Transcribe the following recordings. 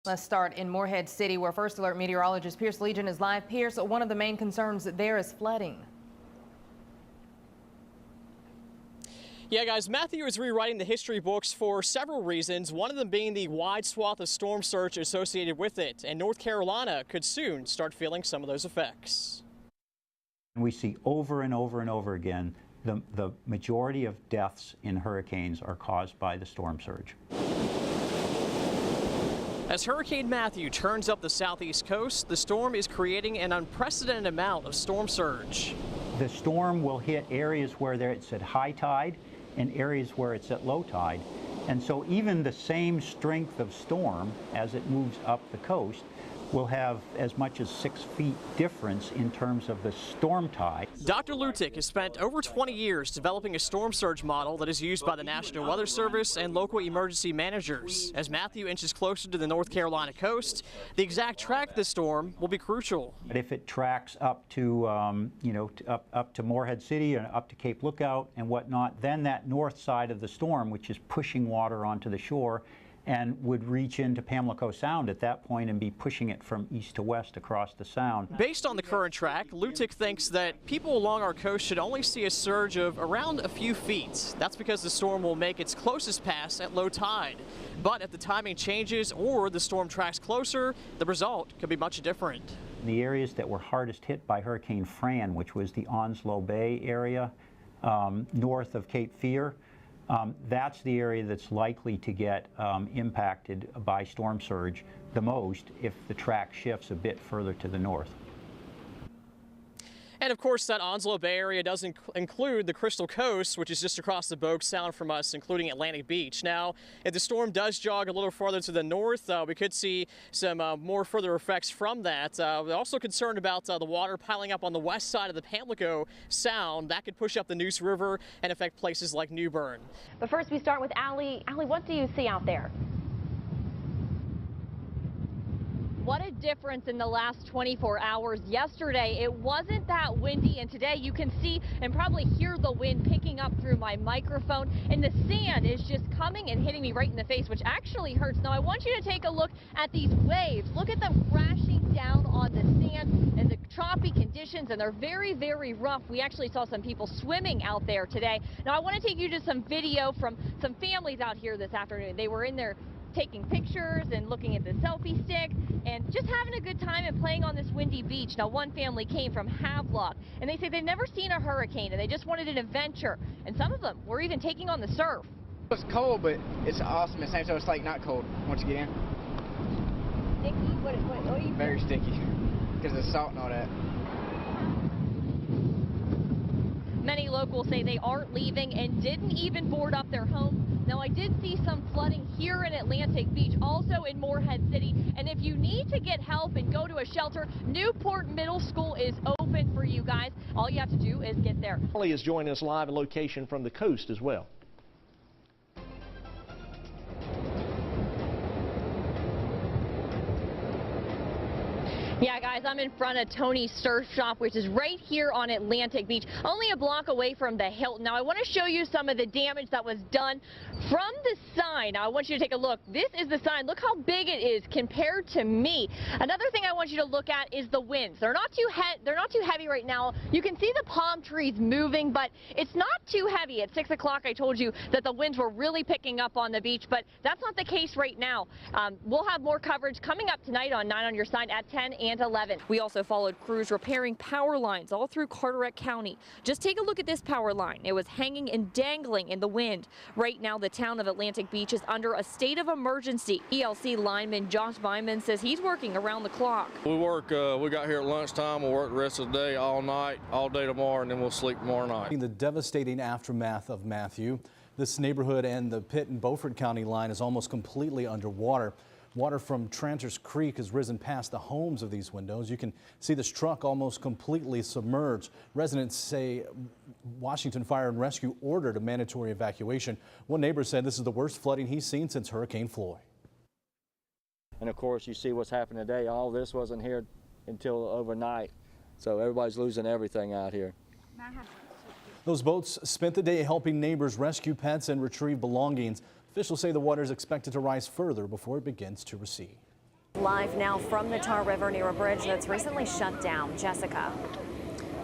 Let's start in Morehead City, where First Alert meteorologist Pierce Legion is live. Pierce, one of the main concerns there is flooding. Yeah, guys, Matthew is rewriting the history books for several reasons, one of them being the wide swath of storm surge associated with it, and North Carolina could soon start feeling some of those effects. We see over and over and over again the majority of deaths in hurricanes are caused by the storm surge. As Hurricane Matthew turns up the southeast coast, the storm is creating an unprecedented amount of storm surge. The storm will hit areas where it's at high tide and areas where it's at low tide. And so even the same strength of storm as it moves up the coast will have as much as 6 feet difference in terms of the storm tide. Dr. Lutic has spent over 20 years developing a storm surge model that is used by the National Weather Service and local emergency managers. As Matthew inches closer to the North Carolina coast, the exact track of the storm will be crucial. But if it tracks up to, up to Morehead City and up to Cape Lookout and whatnot, then that north side of the storm, which is pushing water onto the shore, and would reach into Pamlico Sound at that point and be pushing it from east to west across the sound. Based on the current track, Lutic thinks that people along our coast should only see a surge of around a few feet. That's because the storm will make its closest pass at low tide. But if the timing changes or the storm tracks closer, the result could be much different. The areas that were hardest hit by Hurricane Fran, which was the Onslow Bay area north of Cape Fear, that's the area that's likely to get impacted by storm surge the most if the track shifts a bit further to the north. And of course, that Onslow Bay area does include the Crystal Coast, which is just across the Bogue Sound from us, including Atlantic Beach. Now, if the storm does jog a little farther to the north, we could see some more further effects from that. We're also concerned about the water piling up on the west side of the Pamlico Sound. That could push up the Neuse River and affect places like New Bern. But first, we start with Allie. Allie, what do you see out there? What a difference in the last 24 hours. Yesterday, it wasn't that windy, and today you can see and probably hear the wind picking up through my microphone, and the sand is just coming and hitting me right in the face, which actually hurts. Now, I want you to take a look at these waves. Look at them crashing down on the sand and the choppy conditions, and they're very, very rough. We actually saw some people swimming out there today. Now, I want to take you to some video from some families out here this afternoon. They were in there taking pictures and looking at the selfie stick and just having a good time and playing on this windy beach. Now, one family came from Havelock, and they say they've never seen a hurricane, and they just wanted an adventure. And some of them were even taking on the surf. It's cold, but it's awesome at the same time. It's like not cold once you get in. Sticky? What are you Very sticky because of the salt and all that. Many locals say they aren't leaving and didn't even board up their home. Now, I did see some flooding here in Atlantic Beach, also in Morehead City. And if you need to get help and go to a shelter, Newport Middle School is open for you guys. All you have to do is get there. Holly is joining us live in location from the coast as well. Yeah, guys, I'm in front of Tony's Surf Shop, which is right here on Atlantic Beach, only a block away from the Hilton. Now, I want to show you some of the damage that was done from the sign. Now, I want you to take a look. This is the sign. Look how big it is compared to me. Another thing I want you to look at is the winds. They're not too heavy right now. You can see the palm trees moving, but it's not too heavy. At 6 o'clock, I told you that the winds were really picking up on the beach, but that's not the case right now. We'll have more coverage coming up tonight on 9 on Your Side at 10 and 11. We also followed crews repairing power lines all through Carteret County. Just take a look at this power line. It was hanging and dangling in the wind. Right now, the town of Atlantic Beach is under a state of emergency. ELC lineman Josh Byman says he's working around the clock. We got here at lunchtime. We'll work the rest of the day, all night, all day tomorrow, and then we'll sleep tomorrow night. The devastating aftermath of Matthew. This neighborhood and the Pitt and Beaufort County line is almost completely underwater. Water from Tranter's Creek has risen past the homes of these windows. You can see this truck almost completely submerged. Residents say Washington Fire and Rescue ordered a mandatory evacuation. One neighbor said this is the worst flooding he's seen since Hurricane Floyd. And of course, you see what's happened today. All this wasn't here until overnight. So everybody's losing everything out here. Those boats spent the day helping neighbors rescue pets and retrieve belongings. Officials say the water is expected to rise further before it begins to recede. Live now from the Tar River near a bridge that's recently shut down. Jessica.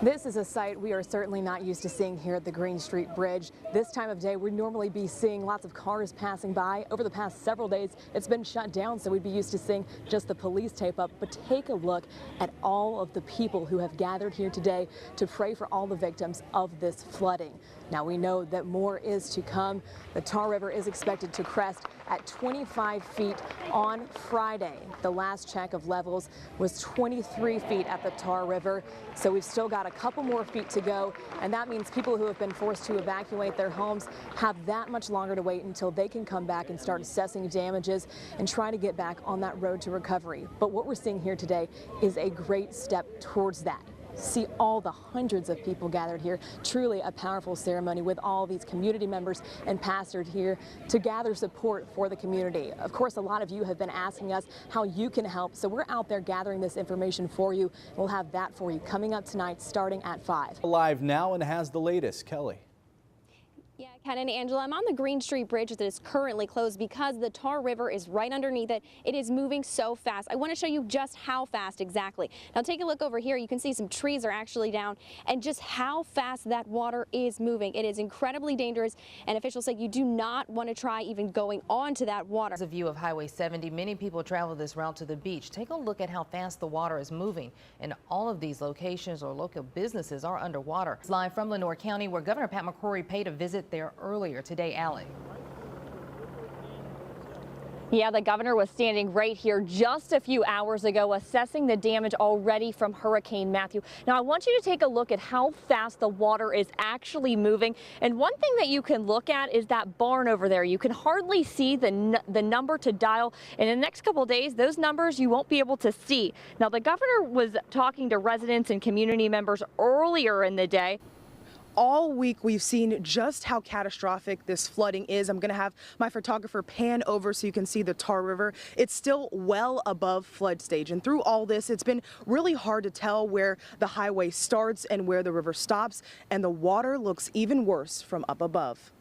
This is a sight we are certainly not used to seeing here at the Green Street Bridge. This time of day, we'd normally be seeing lots of cars passing by. Over the past several days, it's been shut down, so we'd be used to seeing just the police tape up. But take a look at all of the people who have gathered here today to pray for all the victims of this flooding. Now, we know that more is to come. The Tar River is expected to crest at 25 feet on Friday. The last check of levels was 23 feet at the Tar River, so we've still got a couple more feet to go, and that means people who have been forced to evacuate their homes have that much longer to wait until they can come back and start assessing damages and try to get back on that road to recovery. But what we're seeing here today is a great step towards that. See all the hundreds of people gathered here. Truly a powerful ceremony with all these community members and pastors here to gather support for the community. Of course, a lot of you have been asking us how you can help, so we're out there gathering this information for you. We'll have that for you coming up tonight starting at 5. Live now and has the latest. Kelly. Yeah, Ken and Angela, I'm on the Green Street Bridge that is currently closed because the Tar River is right underneath it. It is moving so fast. I want to show you just how fast exactly. Now take a look over here. You can see some trees are actually down and just how fast that water is moving. It is incredibly dangerous, and officials say you do not want to try even going onto that water. As a view of Highway 70, many people travel this route to the beach. Take a look at how fast the water is moving, and all of these locations or local businesses are underwater. It's live from Lenoir County, where Governor Pat McCrory paid a visit there earlier today. Allie. Yeah, the governor was standing right here just a few hours ago assessing the damage already from Hurricane Matthew. Now, I want you to take a look at how fast the water is actually moving. And one thing that you can look at is that barn over there. You can hardly see the number to dial. And in the next couple of days, those numbers you won't be able to see. Now, the governor was talking to residents and community members earlier in the day. All week we've seen just how catastrophic this flooding is. I'm going to have my photographer pan over so you can see the Tar River. It's still well above flood stage, and through all this it's been really hard to tell where the highway starts and where the river stops, and the water looks even worse from up above.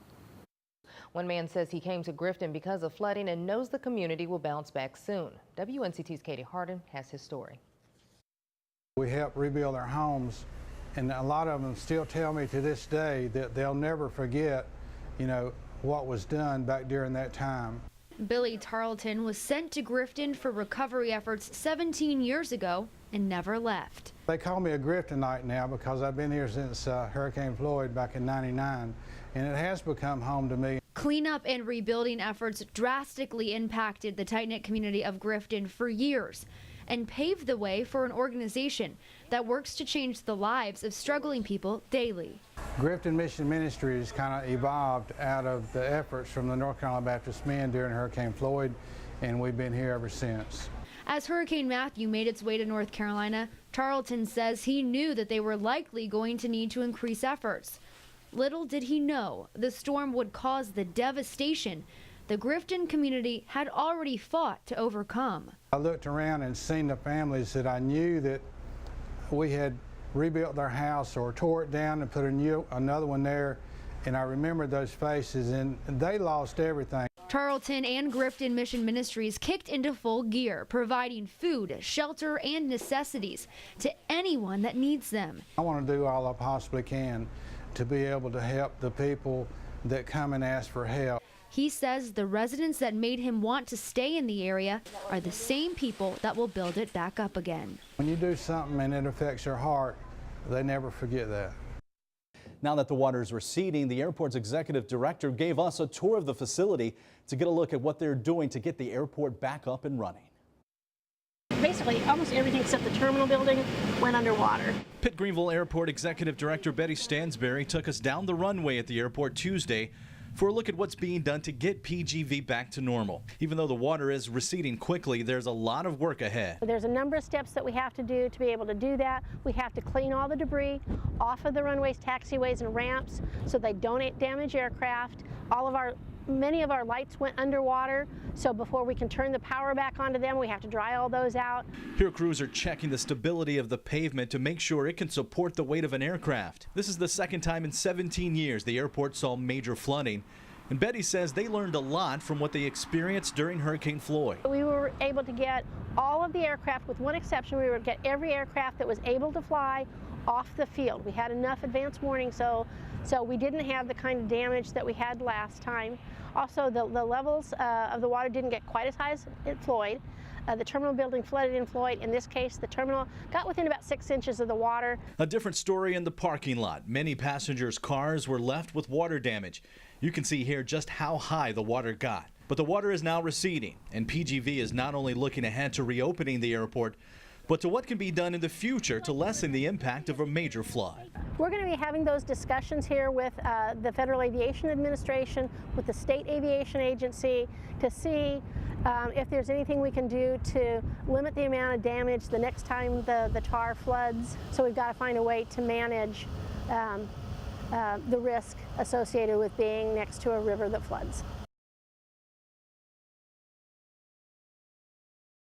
One man says he came to Grifton because of flooding and knows the community will bounce back soon. WNCT's Katie Harden has his story. We helped rebuild their homes. And a lot of them still tell me to this day that they'll never forget, what was done back during that time. Billy Tarleton was sent to Grifton for recovery efforts 17 years ago and never left. They call me a Griftonite now because I've been here since Hurricane Floyd back in '99, and it has become home to me. Cleanup and rebuilding efforts drastically impacted the tight-knit community of Grifton for years and paved the way for an organization that works to change the lives of struggling people daily. Grifton Mission Ministries kind of evolved out of the efforts from the North Carolina Baptist men during Hurricane Floyd, and we've been here ever since. As Hurricane Matthew made its way to North Carolina, Tarleton says he knew that they were likely going to need to increase efforts. Little did he know the storm would cause the devastation the Grifton community had already fought to overcome. I looked around and seen the families that I knew that we had rebuilt their house or tore it down and put another one there, and I remembered those faces, and they lost everything. Tarleton and Grifton Mission Ministries kicked into full gear, providing food, shelter, and necessities to anyone that needs them. I want to do all I possibly can to be able to help the people that come and ask for help. He says the residents that made him want to stay in the area are the same people that will build it back up again. When you do something and it affects your heart, they never forget that. Now that the water is receding, the airport's executive director gave us a tour of the facility to get a look at what they're doing to get the airport back up and running. Basically, almost everything except the terminal building went underwater. Pitt Greenville Airport Executive Director Betty Stansberry took us down the runway at the airport Tuesday for a look at what's being done to get PGV back to normal. Even though the water is receding quickly, there's a lot of work ahead. There's a number of steps that we have to do to be able to do that. We have to clean all the debris off of the runways, taxiways, and ramps so they don't damage aircraft. Many of our lights went underwater, so before we can turn the power back onto them, we have to dry all those out. Here crews are checking the stability of the pavement to make sure it can support the weight of an aircraft. This is the second time in 17 years the airport saw major flooding. And Betty says they learned a lot from what they experienced during Hurricane Floyd. We were able to get all of the aircraft, with one exception. We were able to get every aircraft that was able to fly off the field. We had enough advance warning, so we didn't have the kind of damage that we had last time. Also, the levels of the water didn't get quite as high as at Floyd. The terminal building flooded in Floyd. In this case, the terminal got within about 6 inches of the water. A different story in the parking lot. Many passengers' cars were left with water damage. You can see here just how high the water got. But the water is now receding, and PGV is not only looking ahead to reopening the airport, but to what can be done in the future to lessen the impact of a major flood. We're going to be having those discussions here with the Federal Aviation Administration, with the State Aviation Agency, to see if there's anything we can do to limit the amount of damage the next time the TAR floods. So we've got to find a way to manage the risk associated with being next to a river that floods.